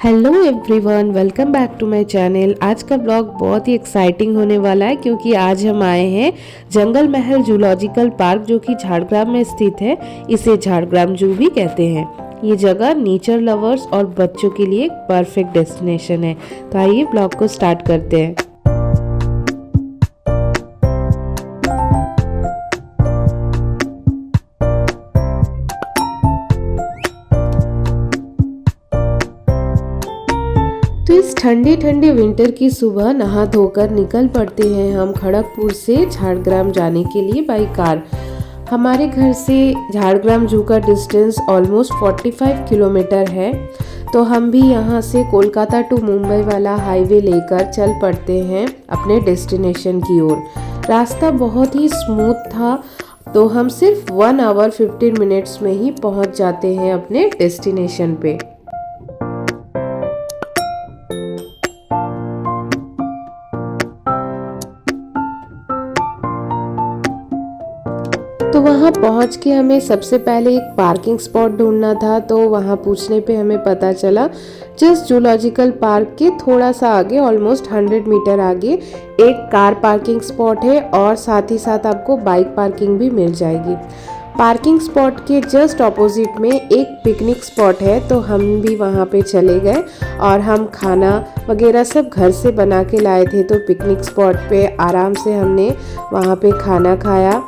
Hello everyone, welcome back to my channel. आज का blog बहुत ही एक्साइटिंग होने वाला है क्योंकि आज हम आए हैं जंगल महल जूलॉजिकल पार्क जो कि झाड़ग्राम में स्थित है। इसे झाड़ग्राम जू भी कहते हैं। ये जगह नेचर लवर्स और बच्चों के लिए एक परफेक्ट डेस्टिनेशन है। तो आइए ब्लॉग को स्टार्ट करते हैं। तो इस ठंडी ठंडी विंटर की सुबह नहा धोकर निकल पड़ते हैं हम खड़गपुर से झाड़ग्राम जाने के लिए बाई कार। हमारे घर से झाड़ग्राम जू का डिस्टेंस ऑलमोस्ट 45 किलोमीटर है। तो हम भी यहाँ से कोलकाता टू मुंबई वाला हाईवे लेकर चल पड़ते हैं अपने डेस्टिनेशन की ओर। रास्ता बहुत ही स्मूथ था, तो हम सिर्फ 1 आवर 15 मिनट्स में ही पहुँच जाते हैं अपने डेस्टिनेशन पे। तो वहाँ पहुँच के हमें सबसे पहले एक पार्किंग स्पॉट ढूंढना था। तो वहाँ पूछने पे हमें पता चला जस्ट जूलॉजिकल पार्क के थोड़ा सा आगे, ऑलमोस्ट 100 मीटर आगे एक कार पार्किंग स्पॉट है और साथ ही साथ आपको बाइक पार्किंग भी मिल जाएगी। पार्किंग स्पॉट के जस्ट ऑपोजिट में एक पिकनिक स्पॉट है, तो हम भी वहाँ पे चले गए और हम खाना वगैरह सब घर से बना के लाए थे। तो पिकनिक स्पॉट पे आराम से हमने वहाँ पे खाना खाया।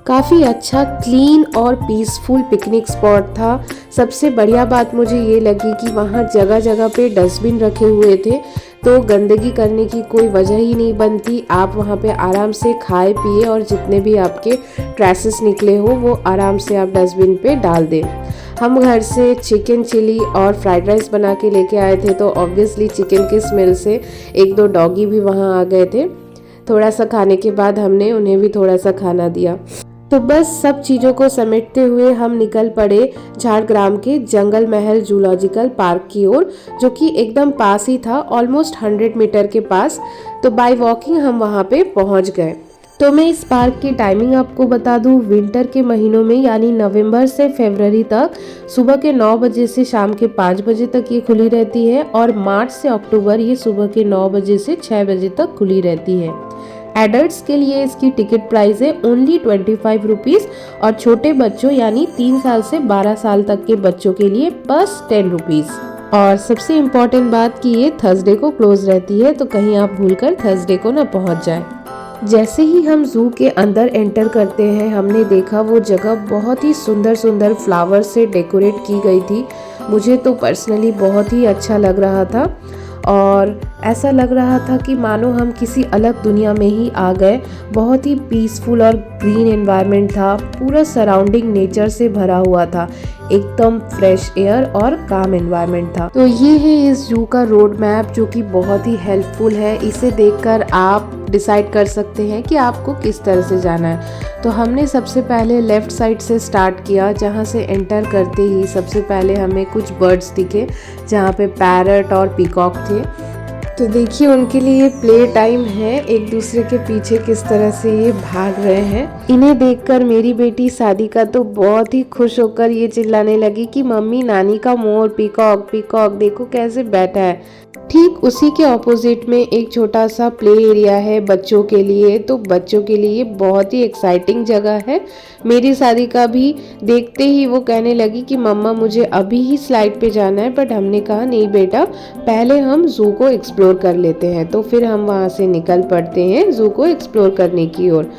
काफ़ी अच्छा क्लीन और पीसफुल पिकनिक स्पॉट था। सबसे बढ़िया बात मुझे ये लगी कि वहाँ जगह जगह पे डस्टबिन रखे हुए थे, तो गंदगी करने की कोई वजह ही नहीं बनती। आप वहाँ पे आराम से खाए पिए और जितने भी आपके ट्रैशेस निकले हो वो आराम से आप डस्टबिन पे डाल दें। हम घर से चिकन चिली और फ्राइड राइस बना के लेके आए थे, तो ऑब्वियसली चिकन की स्मेल से 1-2 डॉगी भी वहाँ आ गए थे। थोड़ा सा खाने के बाद हमने उन्हें भी थोड़ा सा खाना दिया। तो बस सब चीज़ों को समेटते हुए हम निकल पड़े झाड़ग्राम के जंगल महल जूलॉजिकल पार्क की ओर, जो कि एकदम पास ही था, ऑलमोस्ट 100 मीटर के पास। तो बाय वॉकिंग हम वहाँ पे पहुँच गए। तो मैं इस पार्क की टाइमिंग आपको बता दूं, विंटर के महीनों में यानी नवंबर से फरवरी तक सुबह के 9 बजे से शाम के 5 बजे तक ये खुली रहती है, और मार्च से अक्टूबर ये सुबह के 9 बजे से 6 बजे तक खुली रहती है। एडल्ट्स के लिए इसकी टिकट प्राइस है ओनली 25 रुपीज़, और छोटे बच्चों यानी 3 साल से 12 साल तक के बच्चों के लिए बस 10 रुपीज़। और सबसे इम्पोर्टेंट बात कि ये थर्सडे को क्लोज रहती है, तो कहीं आप भूलकर थर्सडे को ना पहुंच जाए। जैसे ही हम जू के अंदर एंटर करते हैं, हमने देखा वो जगह बहुत ही सुंदर सुंदर फ्लावर से डेकोरेट की गई थी। मुझे तो पर्सनली बहुत ही अच्छा लग रहा था और ऐसा लग रहा था कि मानो हम किसी अलग दुनिया में ही आ गए। बहुत ही पीसफुल और ग्रीन एनवायरनमेंट था, पूरा सराउंडिंग नेचर से भरा हुआ था, एकदम फ्रेश एयर और काम एनवायरनमेंट था। तो ये है इस जू का रोड मैप, जो कि बहुत ही हेल्पफुल है। इसे देखकर आप डिसाइड कर सकते हैं कि आपको किस तरह से जाना है। तो हमने सबसे पहले लेफ़्ट साइड से स्टार्ट किया, जहाँ से एंटर करते ही सबसे पहले हमें कुछ बर्ड्स दिखे, जहाँ पे पैरट और पीकॉक थे। तो देखिए उनके लिए प्ले टाइम है, एक दूसरे के पीछे किस तरह से ये भाग रहे हैं। इन्हें देखकर मेरी बेटी सादिका तो बहुत ही खुश होकर ये चिल्लाने लगी कि मम्मी, नानी का मोर, पीकॉक पीकॉक देखो कैसे बैठा है। ठीक उसी के ऑपोजिट में एक छोटा सा प्ले एरिया है बच्चों के लिए। तो बच्चों के लिए बहुत ही एक्साइटिंग जगह है। मेरी सादिका भी देखते ही वो कहने लगी कि मम्मा मुझे अभी ही स्लाइड पे जाना है, बट हमने कहा नहीं बेटा, पहले हम जू को एक्सप्लोर कर लेते हैं। तो फिर हम वहाँ से निकल पड़ते हैं जू को एक्सप्लोर करने की ओर।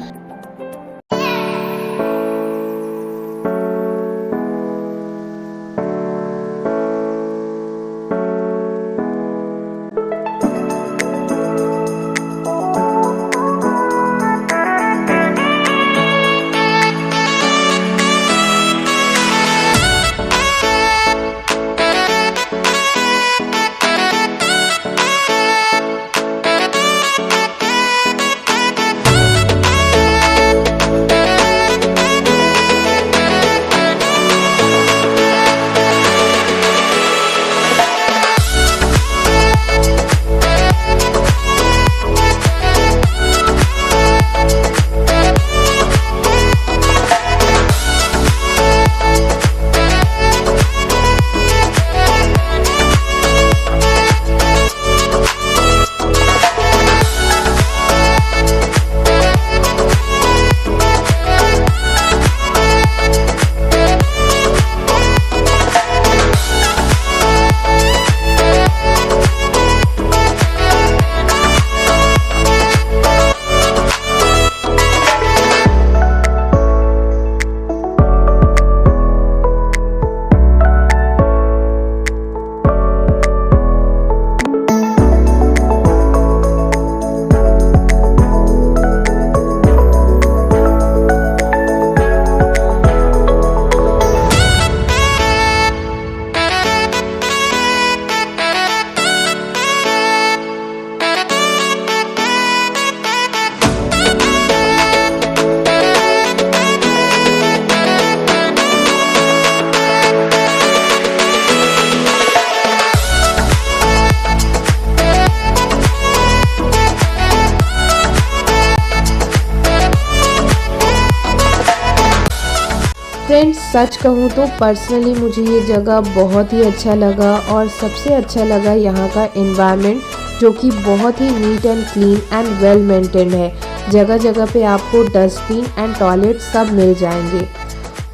फ्रेंड्स सच कहूँ तो पर्सनली मुझे ये जगह बहुत ही अच्छा लगा और सबसे अच्छा लगा यहाँ का एनवायरनमेंट, जो कि बहुत ही neat and clean and well maintained है। जगह जगह पे आपको डस्टबिन एंड टॉयलेट सब मिल जाएंगे।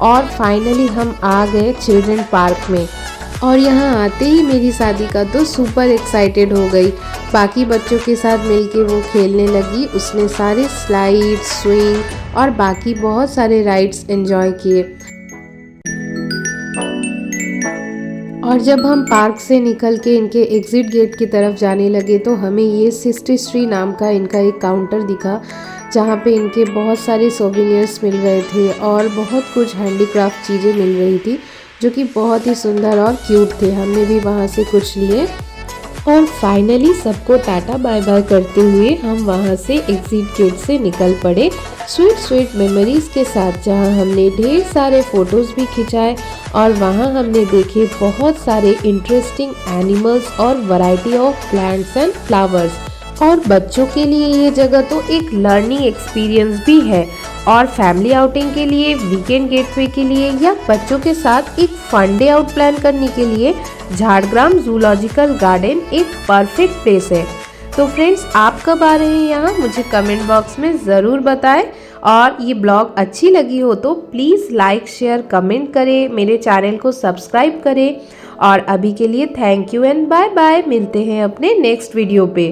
और फाइनली हम आ गए चिल्ड्रन पार्क में, और यहाँ आते ही मेरी सादिका तो सुपर एक्साइटेड हो गई। बाकी बच्चों के साथ मिलके वो खेलने लगी। उसने सारे स्लाइड, स्विंग और बाकी बहुत सारे राइड्स एंजॉय किए। और जब हम पार्क से निकल के इनके एग्जिट गेट की तरफ जाने लगे तो हमें ये सिस्ट्री नाम का इनका एक काउंटर दिखा, जहाँ पे इनके बहुत सारे सोवेनियर्स मिल रहे थे और बहुत कुछ हैंडीक्राफ्ट चीज़ें मिल रही थी, जो कि बहुत ही सुंदर और क्यूट थे। हमने भी वहाँ से कुछ लिए और फाइनली सबको टाटा बाय बाय करते हुए हम वहाँ से एग्जिट गेट से निकल पड़े स्वीट मेमोरीज के साथ, जहाँ हमने ढेर सारे फोटोज़ भी खिंचाए और वहाँ हमने देखे बहुत सारे इंटरेस्टिंग एनिमल्स और variety of plants and flowers. और बच्चों के लिए ये जगह तो एक लर्निंग एक्सपीरियंस भी है, और फैमिली आउटिंग के लिए, वीकेंड गेटवे के लिए या बच्चों के साथ एक फन डे आउट प्लान करने के लिए झाड़ग्राम जूलॉजिकल गार्डन एक परफेक्ट प्लेस है। तो फ्रेंड्स, आप कब आ रहे हैं यहाँ मुझे कमेंट बॉक्स में ज़रूर बताएं। और ये ब्लॉग अच्छी लगी हो तो प्लीज़ लाइक, शेयर, कमेंट करें, मेरे चैनल को सब्सक्राइब करें। और अभी के लिए thank you and bye bye. मिलते हैं अपने नेक्स्ट वीडियो पे।